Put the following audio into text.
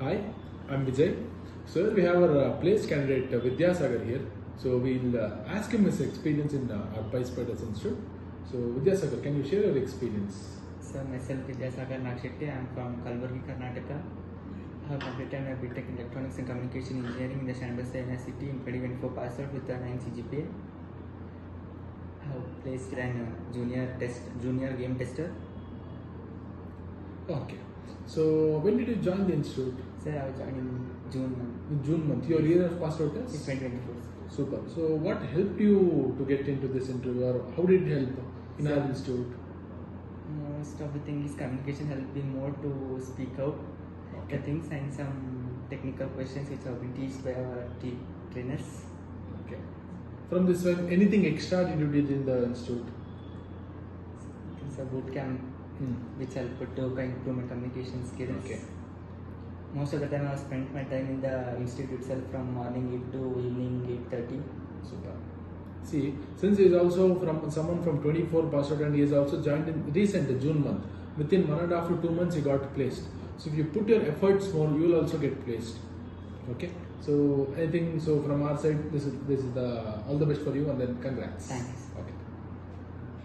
Hi, I'm Vijay. So we have our placed candidate Vidyasagar here. So we'll ask him his experience in our PySpiders Institute. So Vidyasagar, can you share your experience? Sir, myself VIDYASAGAR NAGASHETTY. I am from Kalburgi, Karnataka. I have completed my BTECH in Electronics and Communication Engineering in the Shanbasa University in 2024 passed out with a 9 CGPA. I have placed in junior game tester. Okay. So when did you join the institute? Sir, I have joined in June month. In June month. Your year of passed out is? 2024. Super. So what helped you to get into this interview, or how did it help in our institute? Most of the thing is communication helped me more to speak out the things and some technical questions which have been taught by our trainers. Okay. From this one, anything extra did you did in the institute? It's a boot camp which helped to improve my communication skills. Okay. Most of the time I spent my time in the institute itself from morning 8 to evening 8:30. Super. See, since he is also from someone from 24 passed out and he has also joined in recent June month, within 1.5 to 2 months he got placed. So if you put your efforts more, you will also get placed. Okay. So I think so from our side, this is the all the best for you and then congrats. Thanks. Okay.